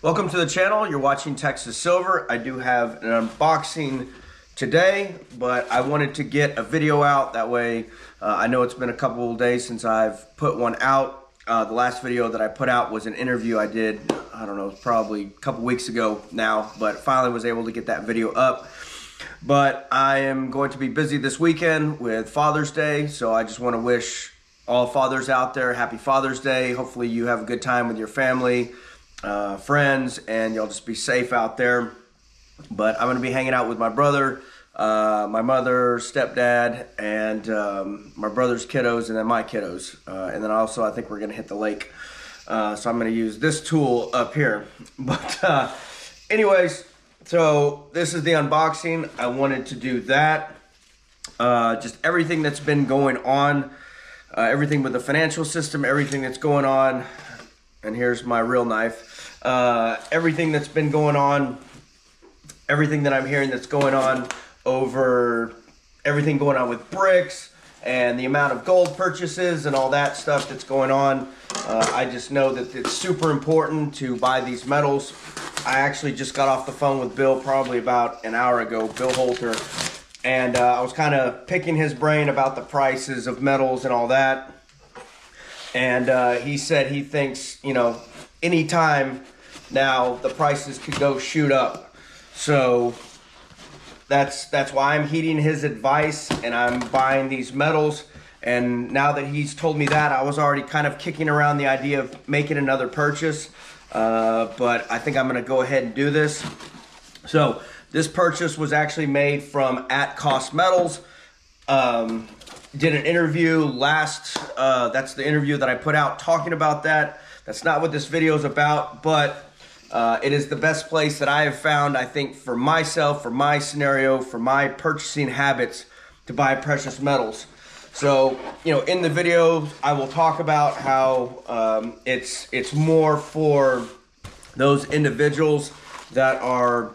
Welcome to the channel. You're watching Texas Silver. I do have an unboxing today, but I wanted to get a video out. That way, I know it's been a couple of days since I've put one out. The last video that I put out was an interview I did, I don't know, probably a couple weeks ago now, but finally was able to get that video up. But I am going to be busy this weekend with Father's Day, so I just want to wish all fathers out there happy Father's Day. Hopefully you have a good time with your family, friends, and you'll just be safe out there. But I'm going to be hanging out with my brother, my mother, stepdad, and my brother's kiddos, and then my kiddos. And then also I think we're going to hit the lake. So I'm going to use this tool up here. But anyways, so this is the unboxing. I wanted to do that. Just everything that's been going on, everything with the financial system, everything that's going on. And here's my real knife. Everything that's been going on, everything that I'm hearing that's going on over everything going on with bricks and the amount of gold purchases and all that stuff that's going on. I just know that it's super important to buy these metals. I actually just got off the phone with Bill probably about an hour ago, Bill Holter, and I was kind of picking his brain about the prices of metals and all that. And he said he thinks, you know, anytime now the prices could go shoot up. So that's why I'm heeding his advice and I'm buying these metals. And now that he's told me that, I was already kind of kicking around the idea of making another purchase. But I think I'm going to go ahead and do this. So this purchase was actually made from At Cost Metals. Did an interview last, that's the interview that I put out talking about that. That's not what this video is about, but it is the best place that I have found, I think, for myself, for my scenario, for my purchasing habits to buy precious metals. So, you know, in the video, I will talk about how it's more for those individuals that are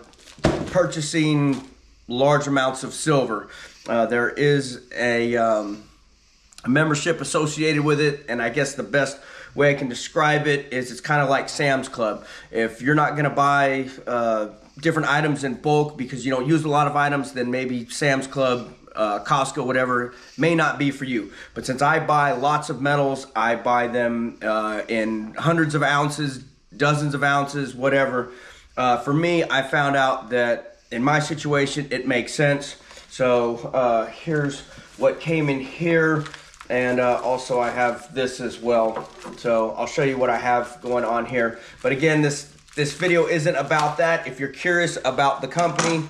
purchasing large amounts of silver. There is a membership associated with it, and I guess the best way I can describe it is it's kind of like Sam's Club. If you're not going to buy different items in bulk because you don't use a lot of items, then maybe Sam's Club, Costco, whatever, may not be for you. But since I buy lots of metals, I buy them in hundreds of ounces, dozens of ounces, whatever. For me, I found out that in my situation, it makes sense. So here's what came in here, and also I have this as well. So I'll show you what I have going on here. But again, this video isn't about that. If you're curious about the company,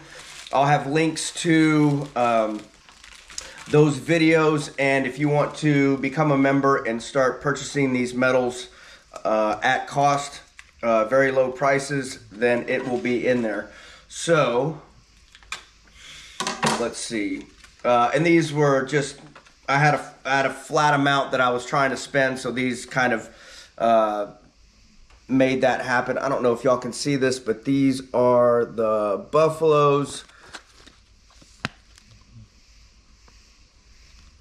I'll have links to those videos, and if you want to become a member and start purchasing these metals at cost, very low prices, then it will be in there. So let's see, and these were just, I had a flat amount that I was trying to spend, so these kind of made that happen. I don't know if y'all can see this, but these are the Buffaloes.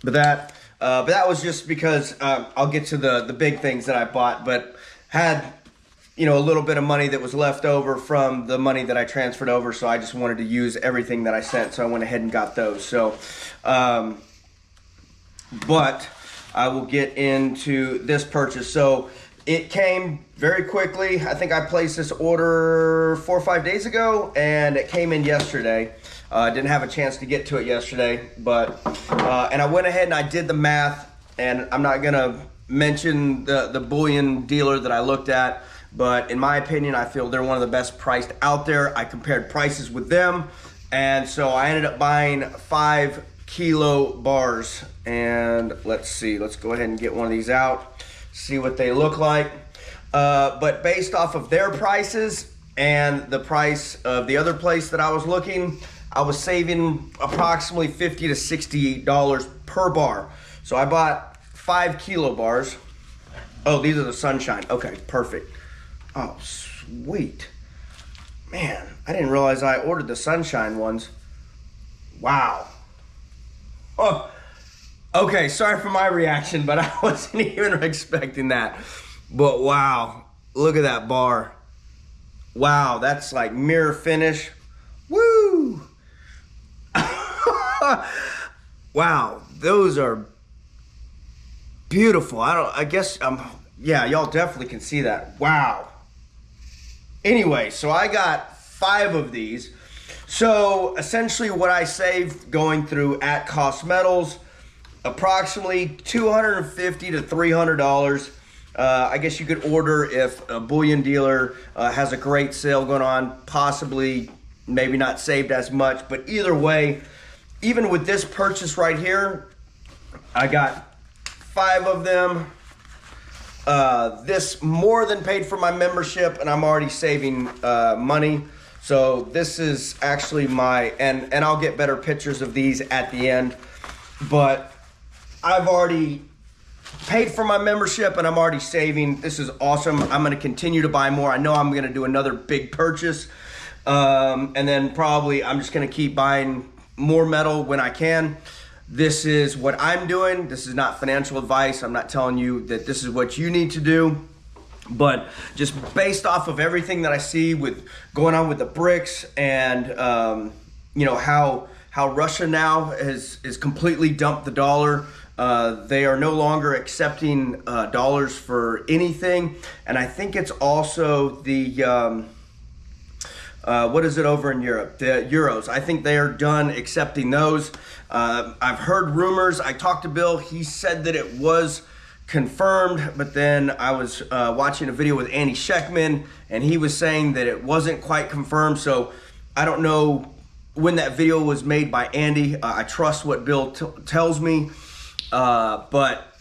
But that was just because I'll get to the big things that I bought, but had, you know, a little bit of money that was left over from the money that I transferred over, so I just wanted to use everything that I sent, so I went ahead and got those. So, but I will get into this purchase. So it came very quickly. I think I placed this order 4 or 5 days ago, and it came in yesterday. I didn't have a chance to get to it yesterday, but and I went ahead and I did the math, and I'm not gonna mention the bullion dealer that I looked at, but in my opinion, I feel they're one of the best priced out there. I compared prices with them, and so I ended up buying 5 kilo bars. And let's see, let's go ahead and get one of these out, see what they look like. But based off of their prices and the price of the other place that I was looking, I was saving approximately $50 to $60 per bar. So I bought 5 kilo bars. Oh, these are the Sunshine. Okay, perfect. Oh, sweet. Man, I didn't realize I ordered the Sunshine ones. Wow. Oh, okay, sorry for my reaction, but I wasn't even expecting that. But wow, look at that bar. Wow, that's like mirror finish. Woo! Wow, those are beautiful. I guess, yeah, y'all definitely can see that. Wow. Anyway, so I got 5 of these. So essentially what I saved going through at Cost Metals, approximately $250 to $300. I guess you could order if a bullion dealer has a great sale going on, possibly maybe not saved as much, but either way, even with this purchase right here, I got 5 of them. This more than paid for my membership, and I'm already saving money. So this is actually my, and I'll get better pictures of these at the end, but I've already paid for my membership and I'm already saving. This is awesome. I'm going to continue to buy more. I know I'm going to do another big purchase, and then probably I'm just going to keep buying more metal when I can. This is what I'm doing. This is not financial advice. I'm not telling you that this is what you need to do, but just based off of everything that I see with going on with the BRICS and you know how Russia now is completely dumped the dollar. They are no longer accepting dollars for anything, and I think it's also the what is it over in Europe? The euros. I think they are done accepting those. I've heard rumors. I talked to Bill. He said that it was confirmed, but then I was watching a video with Andy Sheckman, and he was saying that it wasn't quite confirmed. So I don't know when that video was made by Andy. I trust what Bill tells me, but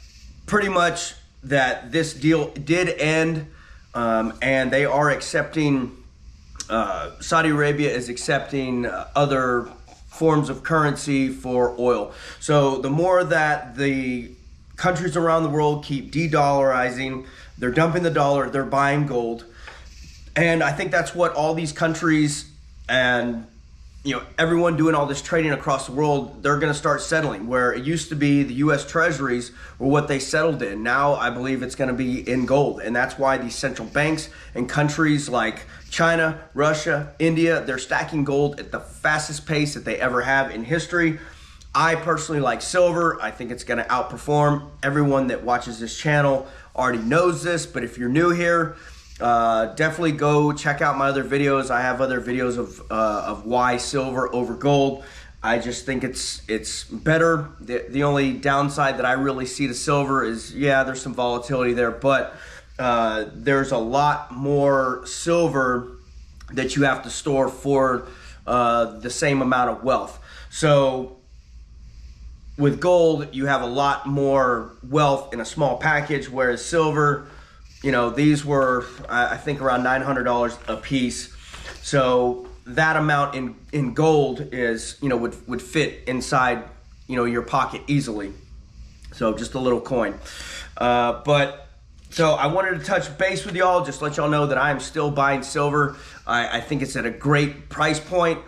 pretty much that this deal did end, and they are accepting. Saudi Arabia is accepting other forms of currency for oil. So the more that the countries around the world keep de-dollarizing, they're dumping the dollar, they're buying gold. And I think that's what all these countries and everyone doing all this trading across the world, they're going to start settling. Where it used to be the U.S. treasuries were what they settled in. Now I believe it's going to be in gold. And that's why these central banks and countries like China, Russia, India, they're stacking gold at the fastest pace that they ever have in history. I personally like silver. I think it's going to outperform. Everyone that watches this channel already knows this, but if you're new here, definitely go check out my other videos. I have other videos of why silver over gold. I just think it's better. The only downside that I really see to silver is, yeah, there's some volatility there, but there's a lot more silver that you have to store for the same amount of wealth. So with gold, you have a lot more wealth in a small package, whereas silver, these were, I think, around $900 a piece. So that amount in gold is, would fit inside, your pocket easily. So just a little coin. So I wanted to touch base with y'all, just let y'all know that I am still buying silver. I think it's at a great price point.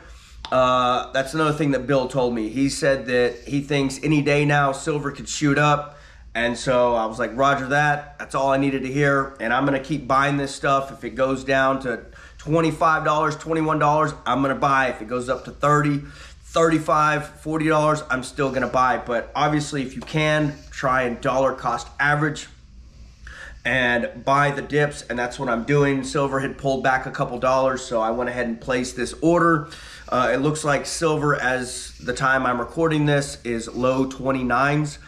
That's another thing that Bill told me. He said that he thinks any day now silver could shoot up. And so I was like, Roger that. That's all I needed to hear. And I'm going to keep buying this stuff. If it goes down to $25, $21, I'm going to buy. If it goes up to $30, $35, $40, I'm still going to buy. But obviously, if you can, try and dollar cost average and buy the dips, and that's what I'm doing. Silver had pulled back a couple dollars, so I went ahead and placed this order. It looks like silver, as the time I'm recording this, is low 29s.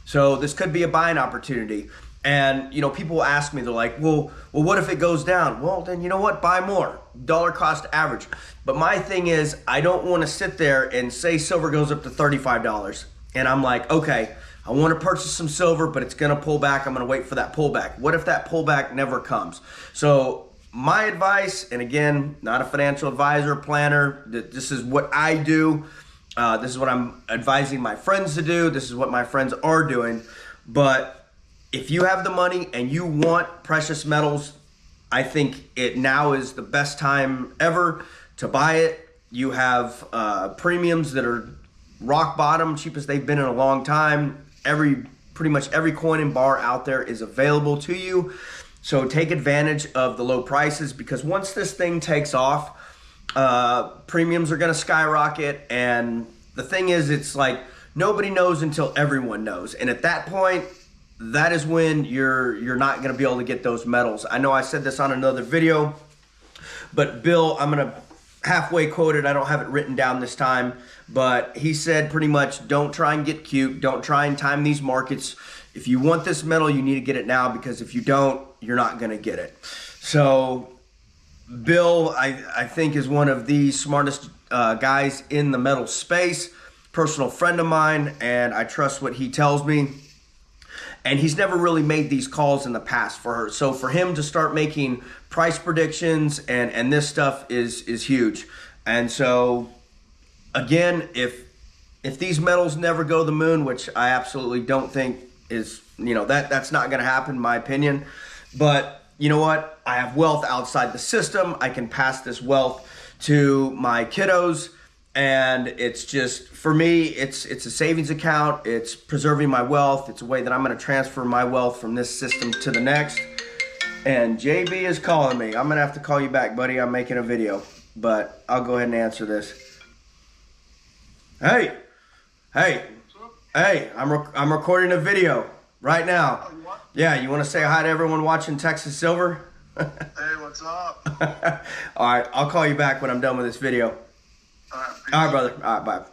So this could be a buying opportunity. And people ask me, they're like, well, what if it goes down? Well, then you know what? Buy more. Dollar cost average. But my thing is, I don't want to sit there and say silver goes up to $35. And I'm like, okay, I want to purchase some silver, but it's going to pull back. I'm going to wait for that pullback. What if that pullback never comes? So my advice, and again, not a financial advisor, planner, this is what I do. This is what I'm advising my friends to do. This is what my friends are doing. But if you have the money and you want precious metals, I think it now is the best time ever to buy it. You have premiums that are rock bottom, cheapest they've been in a long time. Pretty much every coin and bar out there is available to you. So take advantage of the low prices, because once this thing takes off, premiums are going to skyrocket. And the thing is, it's like nobody knows until everyone knows. And at that point, that is when you're not going to be able to get those metals. I know I said this on another video, but Bill, I'm going to halfway quote it. I don't have it written down this time, but he said pretty much, don't try and get cute. Don't try and time these markets. If you want this metal, you need to get it now, because if you don't, you're not going to get it. So Bill, I think, is one of the smartest guys in the metal space, personal friend of mine, and I trust what he tells me. And he's never really made these calls in the past for her. So for him to start making price predictions and this stuff is huge. And so again, if these metals never go to the moon, which I absolutely don't think is, that's not going to happen in my opinion. But you know what? I have wealth outside the system. I can pass this wealth to my kiddos. And it's just, for me, it's a savings account. It's preserving my wealth. It's a way that I'm going to transfer my wealth from this system to the next. And JB is calling me. I'm going to have to call you back, buddy. I'm making a video, but I'll go ahead and answer this. Hey, I'm recording a video right now. Yeah, you want to say hi to everyone watching Texas Silver? Hey, what's up? All right, I'll call you back when I'm done with this video. All right, brother. All right, bye.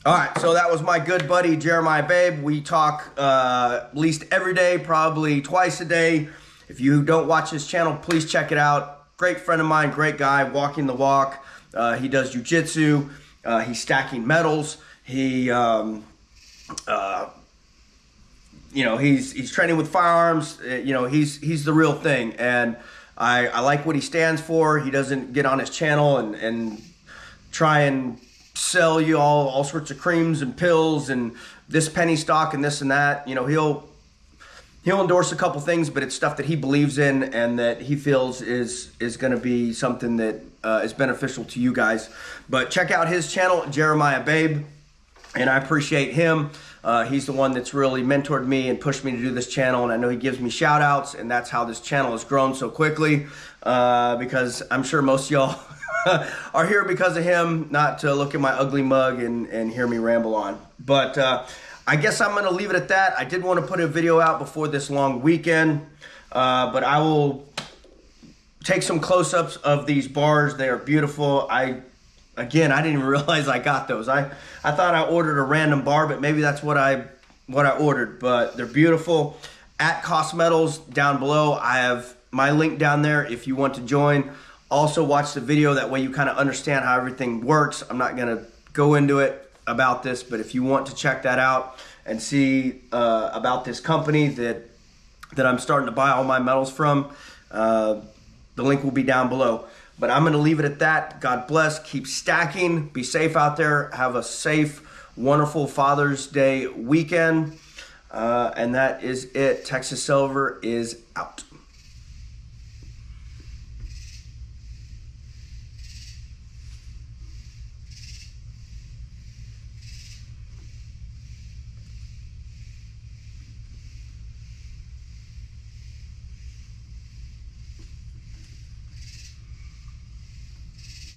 All right, so that was my good buddy, Jeremiah Babe. We talk at least every day, probably twice a day. If you don't watch his channel, please check it out. Great friend of mine, great guy, walking the walk. He does jujitsu. He's stacking metals. He, he's training with firearms. He's the real thing. And I like what he stands for. He doesn't get on his channel and try and sell you all sorts of creams and pills and this penny stock and this and that. He'll endorse a couple things, but it's stuff that he believes in and that he feels is going to be something that is beneficial to you guys. But check out his channel, Jeremiah Babe, and I appreciate him. He's the one that's really mentored me and pushed me to do this channel, and I know he gives me shout outs, and that's how this channel has grown so quickly, because I'm sure most of y'all are here because of him, not to look at my ugly mug and hear me ramble on. But I guess I'm going to leave it at that. I did want to put a video out before this long weekend, but I will take some close-ups of these bars. They are beautiful. Again, I didn't even realize I got those. I thought I ordered a random bar, but maybe that's what I ordered. But they're beautiful. At Cost Metals down below, I have my link down there if you want to join. Also watch the video, that way you kind of understand how everything works. I'm not going to go into it about this, but if you want to check that out and see about this company that I'm starting to buy all my metals from, the link will be down below. But I'm going to leave it at that. God bless. Keep stacking. Be safe out there. Have a safe, wonderful Father's Day weekend. And that is it. Texas Silver is out.